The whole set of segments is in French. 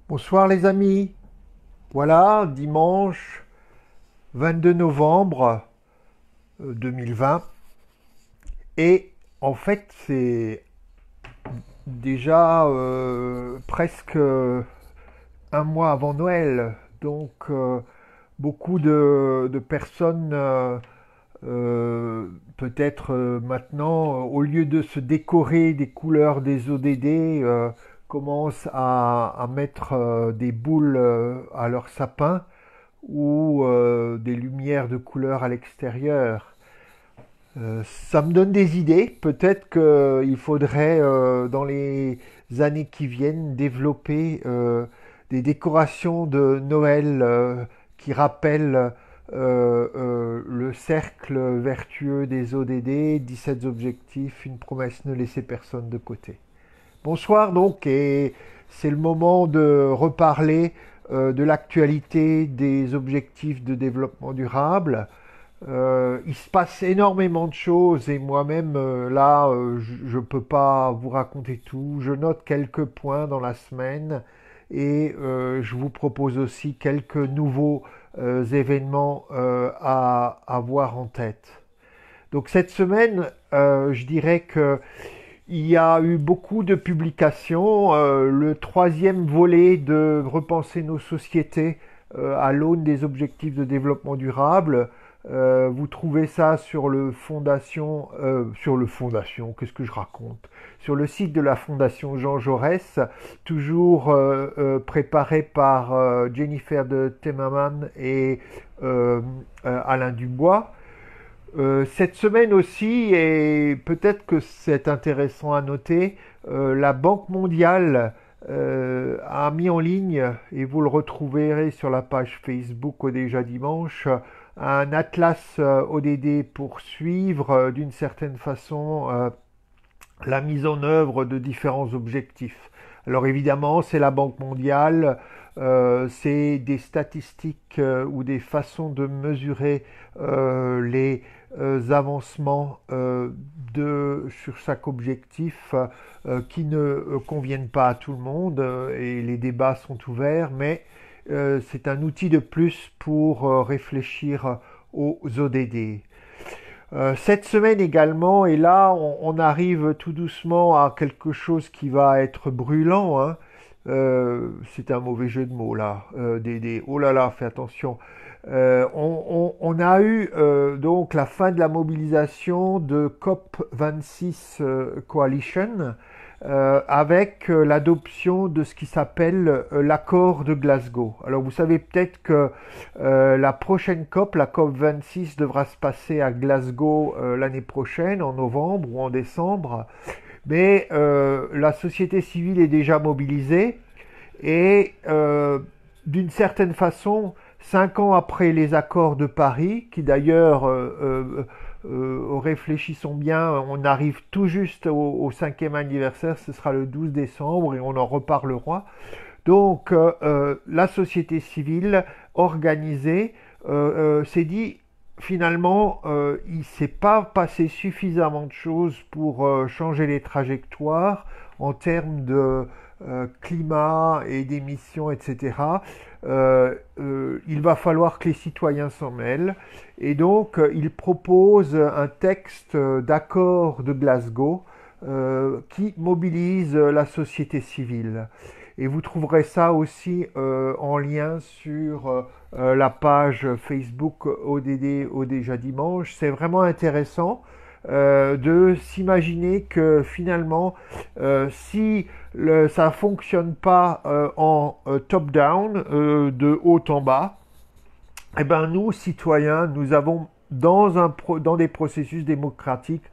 Bonsoir les amis. Voilà, dimanche 22 novembre 2020. Et en fait, c'est déjà presque un mois avant Noël. Donc, beaucoup de personnes, euh, peut-être maintenant, au lieu de se décorer des couleurs des ODD, commencent à mettre des boules à leur sapin ou des lumières de couleur à l'extérieur. Ça me donne des idées. Peut-être qu'il faudrait, dans les années qui viennent, développer des décorations de Noël qui rappellent le cercle vertueux des ODD, 17 objectifs, une promesse, ne laisser personne de côté. Bonsoir donc, et c'est le moment de reparler de l'actualité des objectifs de développement durable. Il se passe énormément de choses et moi-même, là, je ne peux pas vous raconter tout. Je note quelques points dans la semaine et je vous propose aussi quelques nouveaux événements à avoir en tête. Donc cette semaine, je dirais que il y a eu beaucoup de publications. Le troisième volet de Repenser nos sociétés à l'aune des objectifs de développement durable. Vous trouvez ça qu'est-ce que je raconte? Sur le site de la Fondation Jean Jaurès, toujours préparé par Jennifer de Temmerman et Alain Dubois. Cette semaine aussi, et peut-être que c'est intéressant à noter, la Banque mondiale a mis en ligne, et vous le retrouverez sur la page Facebook au déjà dimanche, un atlas ODD pour suivre d'une certaine façon la mise en œuvre de différents objectifs. Alors évidemment, c'est la Banque mondiale, c'est des statistiques ou des façons de mesurer les avancements sur chaque objectif qui ne conviennent pas à tout le monde et les débats sont ouverts, mais c'est un outil de plus pour réfléchir aux ODD. Cette semaine également, et là on arrive tout doucement à quelque chose qui va être brûlant, hein. C'est un mauvais jeu de mots là, oh là là, fais attention. On a eu donc la fin de la mobilisation de COP26 Coalition avec l'adoption de ce qui s'appelle l'accord de Glasgow. Alors vous savez peut-être que la prochaine COP, la COP 26, devra se passer à Glasgow l'année prochaine, en novembre ou en décembre. Mais la société civile est déjà mobilisée et d'une certaine façon, 5 ans après les accords de Paris, qui d'ailleurs, réfléchissons bien, on arrive tout juste au 5e anniversaire, ce sera le 12 décembre et on en reparlera. Donc la société civile organisée s'est dit finalement il ne s'est pas passé suffisamment de choses pour changer les trajectoires en termes de climat et d'émissions, etc. Il va falloir que les citoyens s'en mêlent. Et donc, il propose un texte d'accord de Glasgow qui mobilise la société civile. Et vous trouverez ça aussi en lien sur la page Facebook ODD au déjà dimanche. C'est vraiment intéressant de s'imaginer que finalement, si ça ne fonctionne pas en top-down, de haut en bas, eh ben nous, citoyens, nous avons dans des processus démocratiques,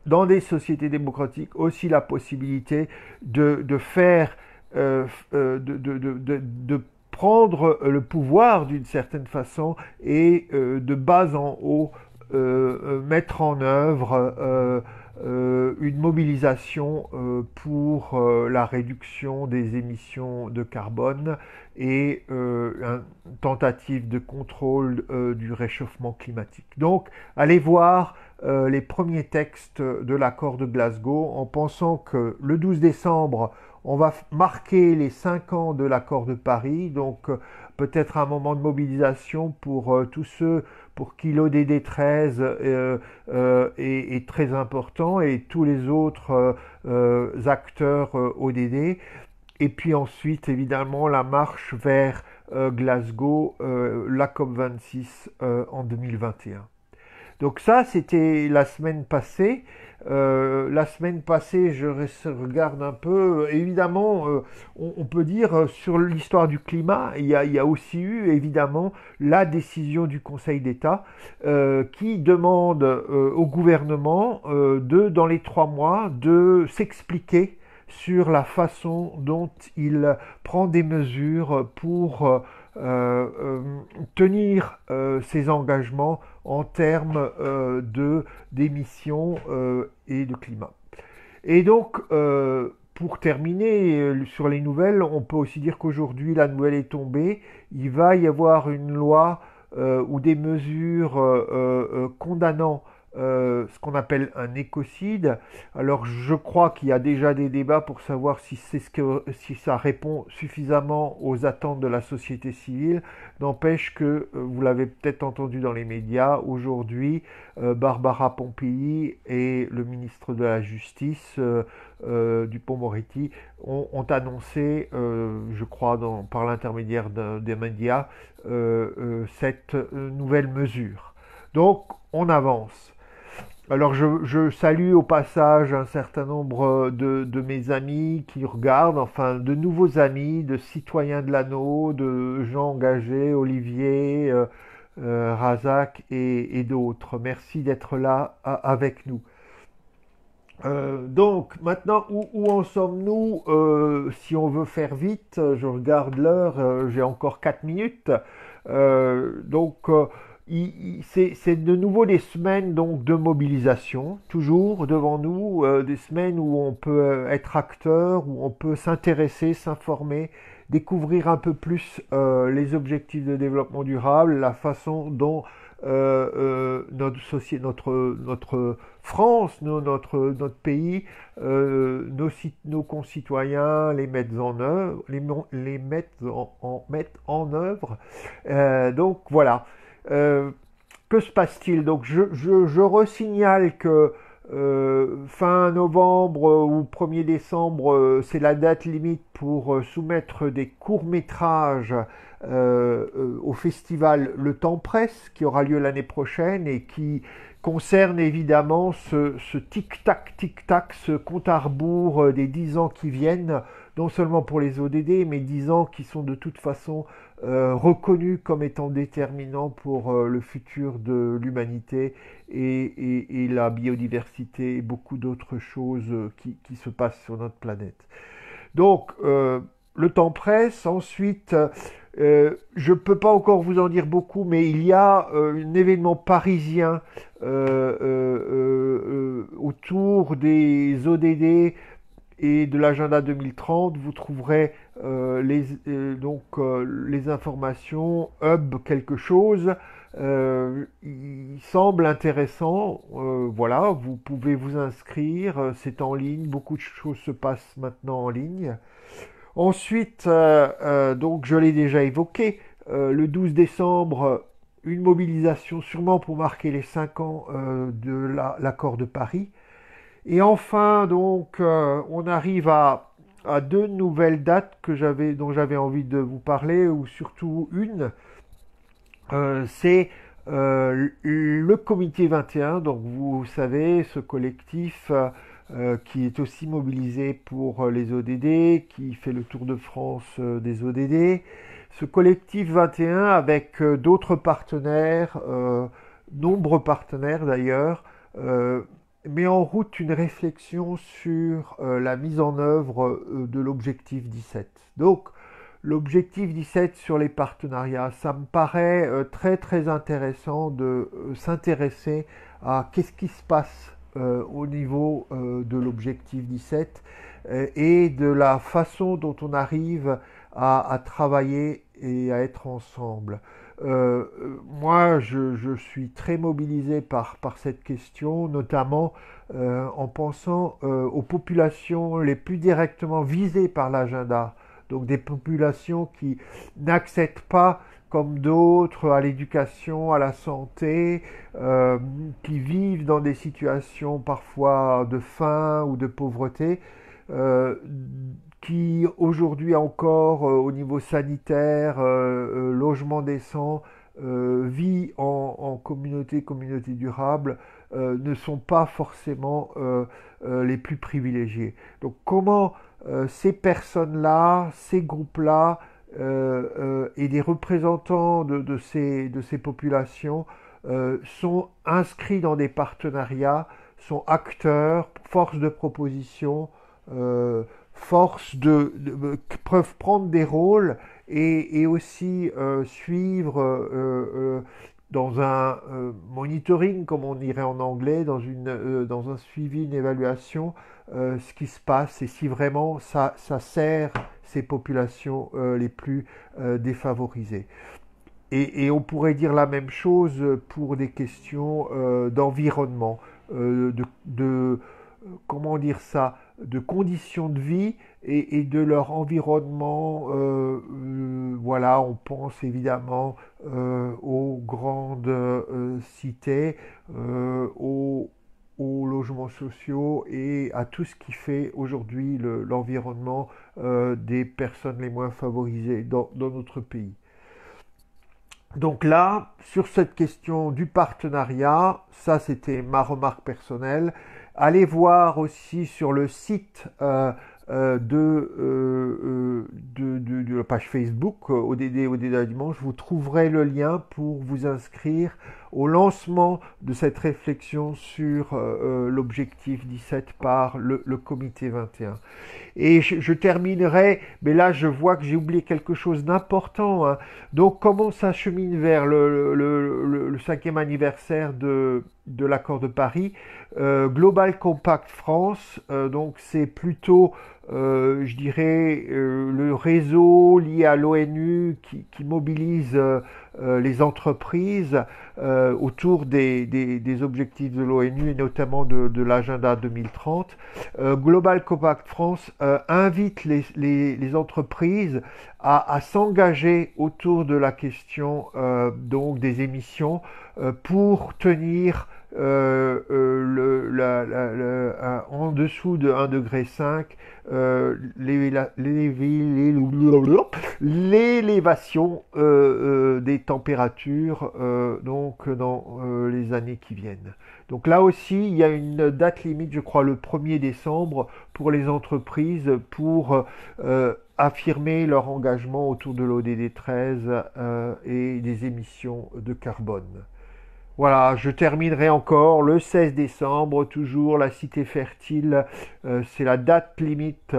dans des sociétés démocratiques, aussi la possibilité de faire, de prendre le pouvoir d'une certaine façon et de bas en haut mettre en œuvre une mobilisation pour la réduction des émissions de carbone et une tentative de contrôle du réchauffement climatique. Donc, allez voir les premiers textes de l'accord de Glasgow en pensant que le 12 décembre, on va marquer les 5 ans de l'accord de Paris, donc peut-être un moment de mobilisation pour tous ceux pour qui l'ODD 13 est très important et tous les autres acteurs ODD. Et puis ensuite, évidemment, la marche vers Glasgow, la COP26 en 2021. Donc ça, c'était la semaine passée. La semaine passée, je regarde un peu. Évidemment, on peut dire sur l'histoire du climat, il y a aussi eu évidemment la décision du Conseil d'État qui demande au gouvernement dans les 3 mois, de s'expliquer sur la façon dont il prend des mesures pour tenir ses engagements en termes d'émissions et de climat. Et donc, pour terminer sur les nouvelles, on peut aussi dire qu'aujourd'hui, la nouvelle est tombée. Il va y avoir une loi ou des mesures condamnant ce qu'on appelle un écocide. Alors je crois qu'il y a déjà des débats pour savoir si si ça répond suffisamment aux attentes de la société civile. N'empêche que vous l'avez peut-être entendu dans les médias aujourd'hui, Barbara Pompili et le ministre de la Justice Dupond-Moretti ont annoncé, je crois par l'intermédiaire des médias, cette nouvelle mesure. Donc on avance. Alors je salue au passage un certain nombre de mes amis qui regardent, enfin de nouveaux amis, de citoyens de l'anneau, de gens engagés, Olivier, Razak et d'autres. Merci d'être là avec nous. Donc maintenant, où en sommes-nous si on veut faire vite, je regarde l'heure, j'ai encore 4 minutes. C'est de nouveau des semaines donc de mobilisation, toujours devant nous, des semaines où on peut être acteur, où on peut s'intéresser, s'informer, découvrir un peu plus les objectifs de développement durable, la façon dont notre France, notre pays, nos concitoyens les mettent en œuvre, mettent en œuvre. Donc voilà. Que se passe-t-il? Donc je resignale que fin novembre ou 1er décembre, c'est la date limite pour soumettre des courts-métrages au festival Le Temps Presse, qui aura lieu l'année prochaine et qui concerne évidemment ce tic-tac, tic-tac, ce compte à rebours des 10 ans qui viennent, non seulement pour les ODD, mais 10 ans qui sont de toute façon reconnus comme étant déterminants pour le futur de l'humanité et la biodiversité et beaucoup d'autres choses qui se passent sur notre planète. Donc, le temps presse. Ensuite, je ne peux pas encore vous en dire beaucoup, mais il y a un événement parisien autour des ODD et de l'agenda 2030. Vous trouverez les informations hub quelque chose. Il semble intéressant. Voilà, vous pouvez vous inscrire. C'est en ligne. Beaucoup de choses se passent maintenant en ligne. Ensuite, donc je l'ai déjà évoqué, le 12 décembre, une mobilisation sûrement pour marquer les 5 ans de l'accord de Paris. Et enfin, donc, on arrive à 2 nouvelles dates dont j'avais envie de vous parler, ou surtout une. C'est le comité 21, donc vous savez, ce collectif qui est aussi mobilisé pour les ODD, qui fait le tour de France des ODD. Ce collectif 21 avec d'autres partenaires, nombreux partenaires d'ailleurs, met en route une réflexion sur la mise en œuvre de l'objectif 17. Donc, l'objectif 17 sur les partenariats, ça me paraît très très intéressant de s'intéresser à qu'est-ce qui se passe au niveau de l'objectif 17 et de la façon dont on arrive à travailler et à être ensemble. moi, je suis très mobilisé par cette question, notamment en pensant aux populations les plus directement visées par l'agenda, donc des populations qui n'accèdent pas comme d'autres à l'éducation, à la santé, qui vivent dans des situations parfois de faim ou de pauvreté, euh, qui aujourd'hui encore, au niveau sanitaire, logement décent, vie en communauté durable, ne sont pas forcément les plus privilégiés. Donc comment ces personnes-là, ces groupes-là, et des représentants de ces populations sont inscrits dans des partenariats, sont acteurs, force de proposition, euh, peuvent prendre des rôles et aussi suivre dans un monitoring, comme on dirait en anglais, dans un suivi, une évaluation, ce qui se passe et si vraiment ça sert ces populations les plus défavorisées. Et on pourrait dire la même chose pour des questions d'environnement, de comment dire ça, de conditions de vie et de leur environnement. Voilà, on pense évidemment aux grandes cités, aux logements sociaux et à tout ce qui fait aujourd'hui l'environnement des personnes les moins favorisées dans notre pays. Donc là, sur cette question du partenariat, ça c'était ma remarque personnelle. Allez voir aussi sur le site de la page Facebook ODD Dimanche, vous trouverez le lien pour vous inscrire au lancement de cette réflexion sur l'objectif 17 par le comité 21. Et je terminerai, mais là je vois que j'ai oublié quelque chose d'important. Hein. Donc comment ça chemine vers le 5e anniversaire de l'accord de Paris. Global Compact France, donc c'est plutôt, je dirais, le réseau lié à l'ONU qui mobilise les entreprises autour des objectifs de l'ONU et notamment de l'agenda 2030. Global Compact France invite les entreprises à s'engager autour de la question donc des émissions pour tenir en dessous de 1,5 degré l'élévation des températures donc dans les années qui viennent. Donc là aussi, il y a une date limite, je crois le 1er décembre, pour les entreprises pour affirmer leur engagement autour de l'ODD 13 et des émissions de carbone. Voilà, je terminerai encore le 16 décembre, toujours la Cité Fertile, c'est la date limite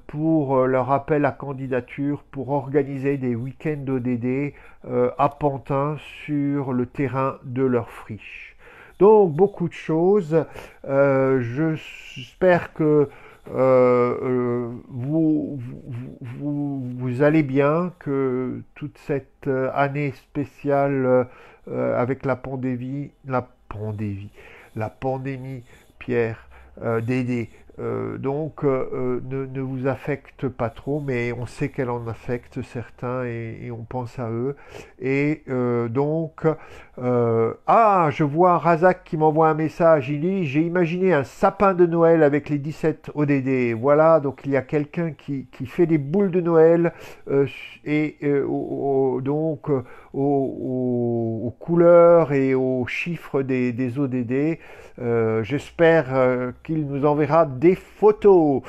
pour leur appel à candidature pour organiser des week-ends d'ODD à Pantin sur le terrain de leur friche. Donc beaucoup de choses, j'espère que vous allez bien, que toute cette année spéciale avec la pandémie, Pierre, Dédé, ne vous affecte pas trop, mais on sait qu'elle en affecte certains et on pense à eux. Et je vois Razak qui m'envoie un message. Il dit, j'ai imaginé un sapin de Noël avec les 17 ODD. Voilà, donc il y a quelqu'un qui fait des boules de Noël aux couleurs et aux chiffres des ODD. J'espère qu'il nous enverra des photos.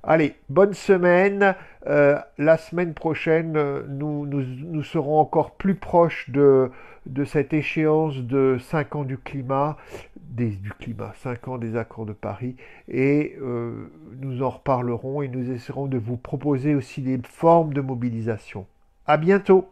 Allez, bonne semaine. La semaine prochaine, nous serons encore plus proches de cette échéance de 5 ans du climat, 5 ans des accords de Paris, et nous en reparlerons et nous essaierons de vous proposer aussi des formes de mobilisation. À bientôt!